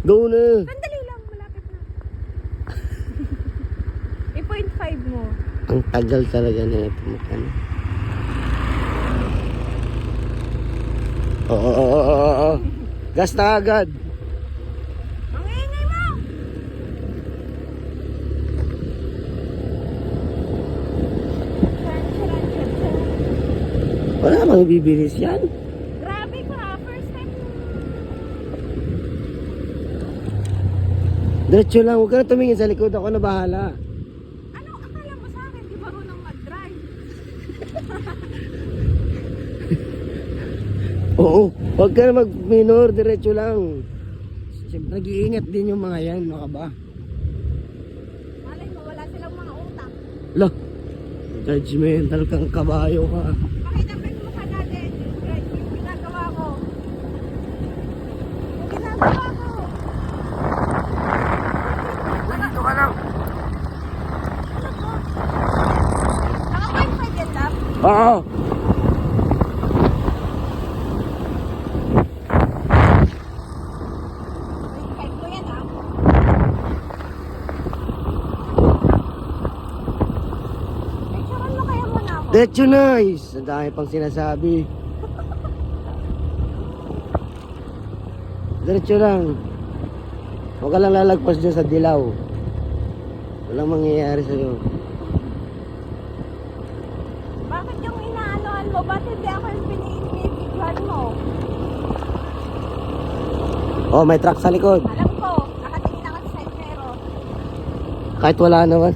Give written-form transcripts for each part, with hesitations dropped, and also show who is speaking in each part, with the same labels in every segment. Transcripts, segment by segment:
Speaker 1: Go na.
Speaker 2: Sandali lang, malapit na. 8.5 mo.
Speaker 1: Ang tagal talaga na ito. Oo. Gas na agad.
Speaker 2: Ang ingay mo!
Speaker 1: Wala mang bibilis yan.
Speaker 2: Grabe ka, first time.
Speaker 1: Diretso lang, huwag ka na tumingin sa likod. Ako na bahala.
Speaker 2: Ano akala mo sa akin? Di marunong mag-drive.
Speaker 1: Oo, huwag ka na mag-minor. Diretso lang. Siyempre, nag-iingat din yung mga yan. Ano ka ba?
Speaker 2: Malay mo, wala silang mga utak.
Speaker 1: Lah, judgmental kang kabayo ka.
Speaker 2: Pakita mo yung mukha natin. Yung ginagawa ko. Yung ginagawa ko.
Speaker 1: Nandito ka lang.
Speaker 2: Naka-5 yan lang.
Speaker 1: Oo.
Speaker 2: Type ko yan ah. Picturean mo kaya muna ako.
Speaker 1: Diretso na. Ang dami pang sinasabi. Diretso lang. Huwag ka lang lalagpas dyan sa dilaw. Walang mangyayari sa'yo.
Speaker 2: Bakit yung inaanoan mo? Ba't hindi ako yung pinipicturean mo?
Speaker 1: Oh, may truck sa likod.
Speaker 2: Alam ko, nakatingin ako sa side mirror.
Speaker 1: Kahit wala naman.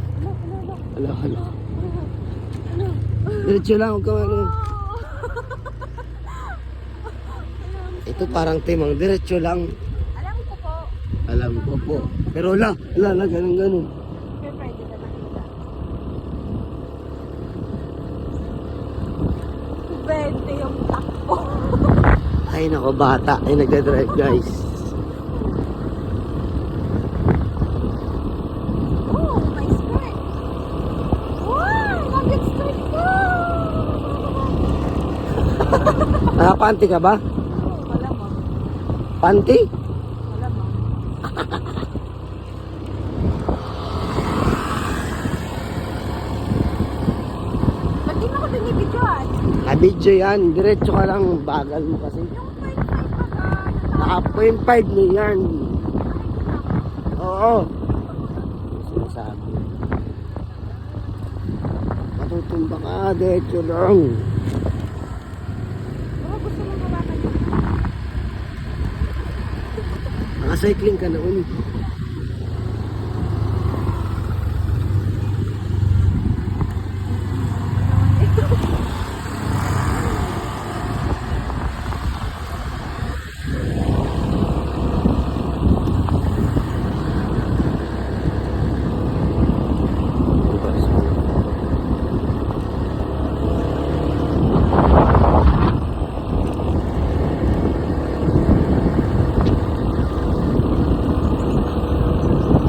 Speaker 2: Ano?
Speaker 1: Hala. Diretso lang. Huwag ka ano. Ito parang timang. Diretso lang.
Speaker 2: Alam ko po.
Speaker 1: Alam ko po. Pero ganun.
Speaker 2: Pero pwede naman kita. 20 yung takbo.
Speaker 1: Ay nako, bata ay nagdadrive guys.
Speaker 2: Oh, my skirt. Wow, nugget skirt ko.
Speaker 1: Panty ka ba?
Speaker 2: Oh, wala mo.
Speaker 1: Panty?
Speaker 2: Wala mo. Ba't di mo ako binibidyoan?
Speaker 1: Video yan. Diretso ka lang. Bagal mo kasi.
Speaker 2: Yung 0.5 pa ka.
Speaker 1: Naka 0.5 na yan. Oo. Sinasabi. Matutumba ka. Diretso lang.
Speaker 2: Baka gusto mong hawakan mo.
Speaker 1: Naka-cycling ka na ulit.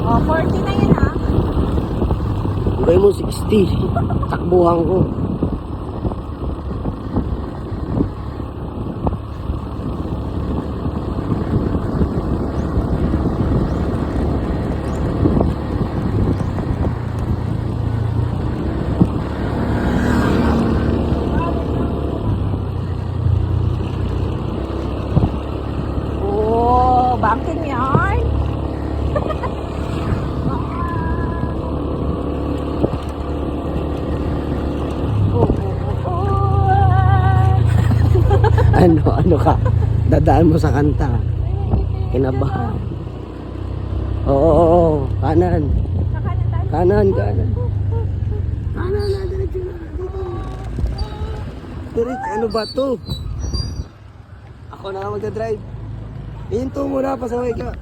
Speaker 2: Oh, 40 na yun ha.
Speaker 1: Ibay mo 60. Takbuhan ko.
Speaker 2: Oh, banking yarn.
Speaker 1: Ano ka? Dadaan mo sa kanta. Kinabahan. Oo. Kanan.
Speaker 2: Sa kanan tayo.
Speaker 1: Kanan. Kanan na. Diretso na. Diretso. Ano ba to? Ako na lang magdadrive. Hinto mo na. Pasaway ka.